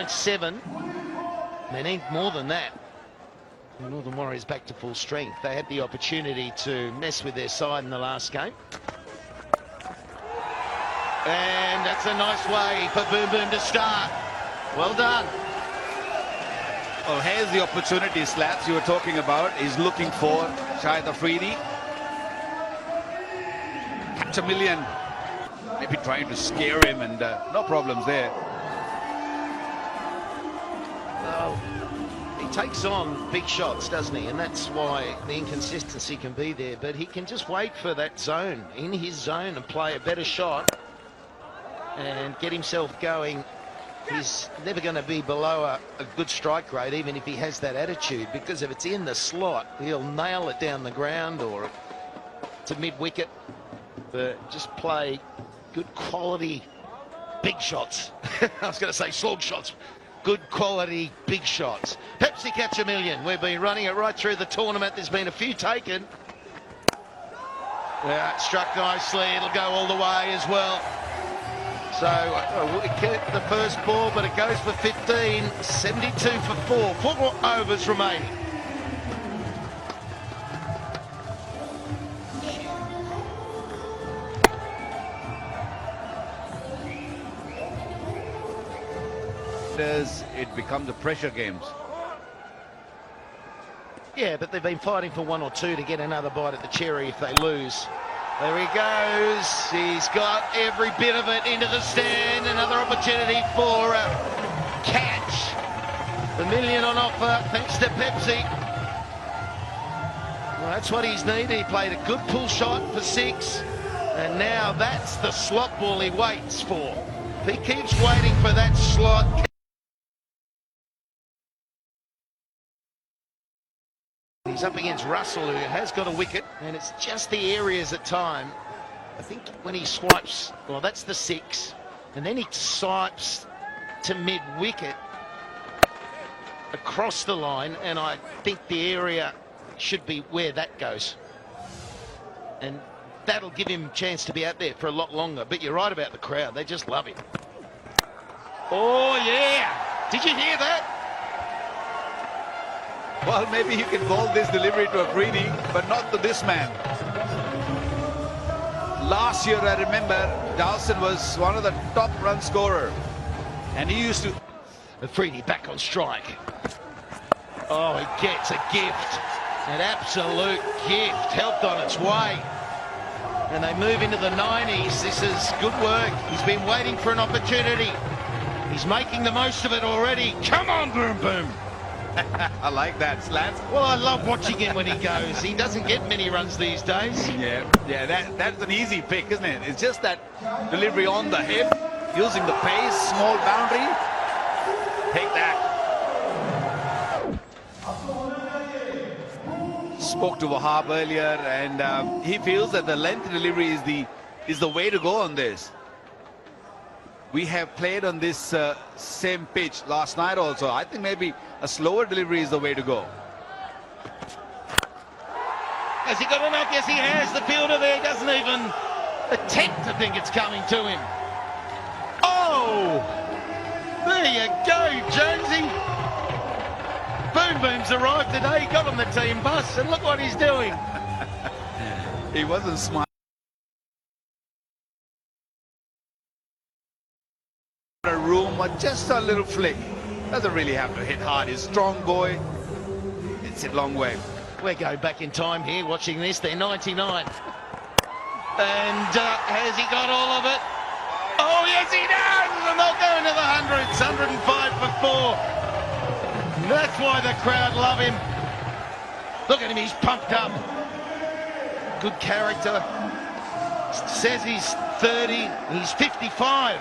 7. They need more than that. The Northern Warriors back to full strength. They had the opportunity to mess with their side in the last game. And that's a nice way for Boom Boom to start. Well done. Well, here's the opportunity, Slats, you were talking about. He's looking for Shahid Afridi. Catch a million. Maybe trying to scare him, and no problems there. Well, he takes on big shots, doesn't he? And that's why the inconsistency can be there. But he can just wait for that zone, in his zone, and play a better shot and get himself going. He's never going to be below a good strike rate, even if he has that attitude, because if it's in the slot, he'll nail it down the ground or to mid-wicket. But just play good quality big shots. I was going to say slog shots. Good quality big shots. Pepsi catch a million. We've been running it right through the tournament. There's been a few taken. Yeah, struck nicely. It'll go all the way as well. So a wicket the first ball, but it goes for 15. 72 for 4. 4 overs remaining. It becomes a pressure games. Yeah, but they've been fighting for 1 or 2 to get another bite at the cherry if they lose. There he goes. He's got every bit of it into the stand. Another opportunity for a catch. The million on offer thanks to Pepsi. Well, that's what he's needed. He played a good pull shot for 6. And now that's the slot ball he waits for. If he keeps waiting for that slot. He's up against Russell, who has got a wicket, and it's just the areas at time. I think when he swipes, well, that's the 6, and then he swipes to mid-wicket across the line, and I think the area should be where that goes. And that'll give him a chance to be out there for a lot longer. But you're right about the crowd. They just love him. Oh, yeah. Did you hear that? Well, maybe you can call this delivery to Afridi, but not to this man. Last year, I remember, Dawson was one of the top run scorer. And he used to... Afridi back on strike. Oh, he gets a gift. An absolute gift. Helped on its way. And they move into the 90s. This is good work. He's been waiting for an opportunity. He's making the most of it already. Come on, Boom Boom. I like that, Slats. Well, I love watching him when he goes. He doesn't get many runs these days. Yeah, that's an easy pick, isn't it? It's just that delivery on the hip, using the pace, small boundary. Take that. Spoke to Wahab earlier, and he feels that the length delivery is the way to go on this. We have played on this same pitch last night also. I think maybe a slower delivery is the way to go. Has he got enough? Yes, he has. The fielder there doesn't even attempt to think it's coming to him. Oh! There you go, Jonesy. Boom Boom's arrived today. Got on the team bus, and look what he's doing. He wasn't smart. A room or just a little flick. Doesn't really have to hit hard. He's a strong boy. It's a long way. We're going back in time here watching this. They're 99. And has he got all of it? Oh, yes, he does! And they'll go into the hundreds. 105 for 4. That's why the crowd love him. Look at him, he's pumped up. Good character. Says he's 30, he's 55.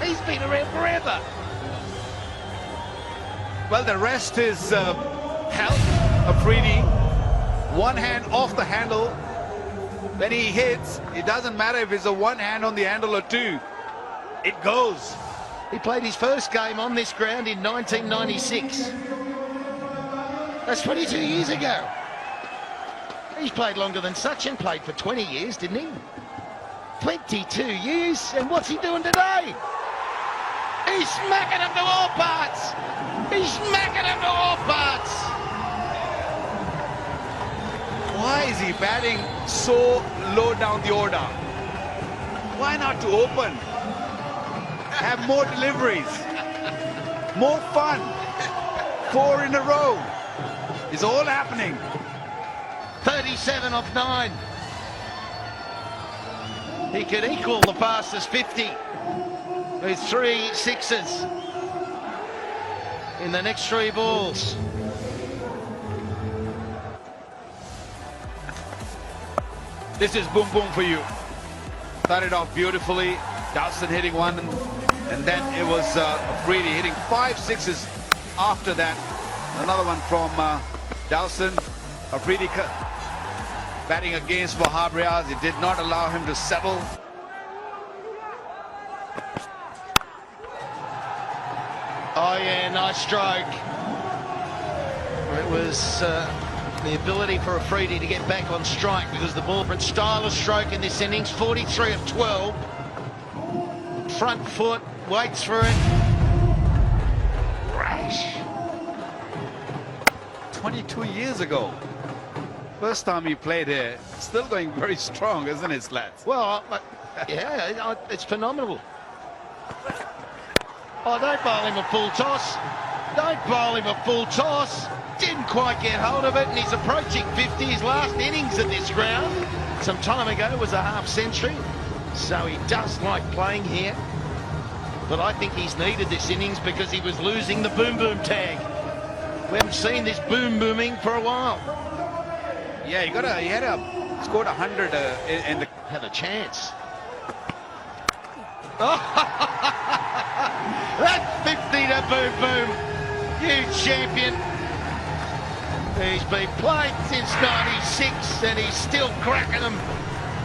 He's been around forever. Well, the rest is health. Afridi, one hand off the handle. When he hits, it doesn't matter if it's a one hand on the handle or 2. It goes. He played his first game on this ground in 1996. That's 22 years ago. He's played longer than Sachin played for 20 years, didn't he? 22 years, and what's he doing today? He's smacking him to all parts. He's smacking him to all parts. Why is he batting so low down the order? Why not to open? Have more deliveries. More fun. 4 in a row. It's all happening. 37 off 9. He could equal the fastest 50 with 3 sixes in the next 3 balls. This is boom boom for you. Started off beautifully. Dawson hitting one, and then it was Afridi hitting 5 sixes after that. Another one from Dawson. Afridi batting against Wahab Riaz. It did not allow him to settle. Oh yeah, nice stroke. It was the ability for Afridi to get back on strike because the ball, different style of stroke in this innings. 43 of 12. Front foot, waits for it. Rash. 22 years ago. First time he played here. Still going very strong, isn't it, Slats? Well, yeah, it's phenomenal. Oh, don't bowl him a full toss. Don't bowl him a full toss. Didn't quite get hold of it, and he's approaching 50. His last innings at this ground some time ago was a half century. So he does like playing here. But I think he's needed this innings because he was losing the boom boom tag. We haven't seen this boom booming for a while. Yeah, he had scored 100 in the... Had a chance. Oh, that's 50 to boom boom. You champion. He's been playing since 96 and he's still cracking them.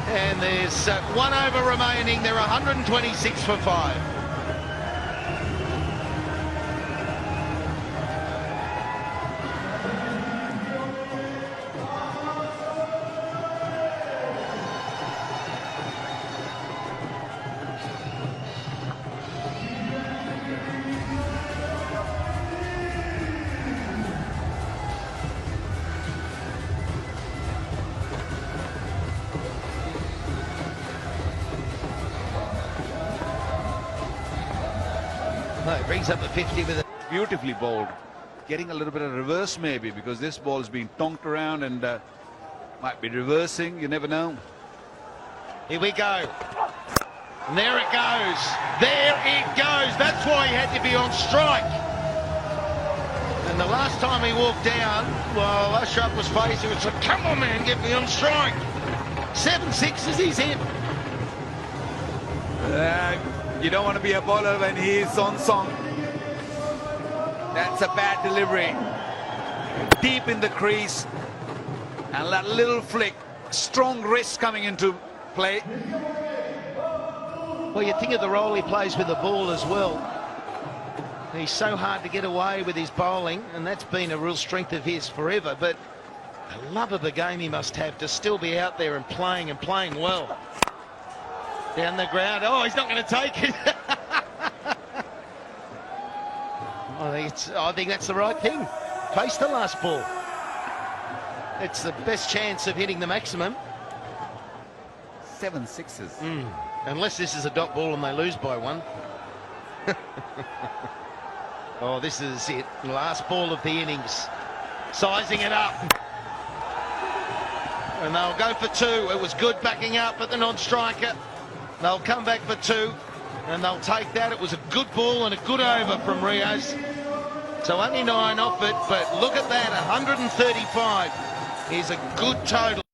And there's 1 over remaining. They're 126 for 5. No, brings up the 50 with it. Beautifully bowled. Getting a little bit of reverse maybe because this ball's been tonked around and might be reversing. You never know. Here we go. And there it goes. There it goes. That's why he had to be on strike. And the last time he walked down, well, Ashraf was faced. He was like, come on, man, get me on strike. 7 sixes, he's in. You don't want to be a bowler when he's on song. That's a bad delivery. Deep in the crease. And that little flick. Strong wrist coming into play. Well, you think of the role he plays with the ball as well. He's so hard to get away with his bowling, and that's been a real strength of his forever. But the love of the game he must have to still be out there and playing well. Down the ground. Oh, he's not going to take it. I think that's the right thing. Face the last ball. It's the best chance of hitting the maximum. 7 sixes. Unless this is a dot ball and they lose by 1. Oh, this is it. Last ball of the innings. Sizing it up. And they'll go for 2. It was good backing up at the non-striker. They'll come back for 2. And they'll take that. It was a good ball and a good over from Riaz. So only 9 off it. But look at that. 135 is a good total.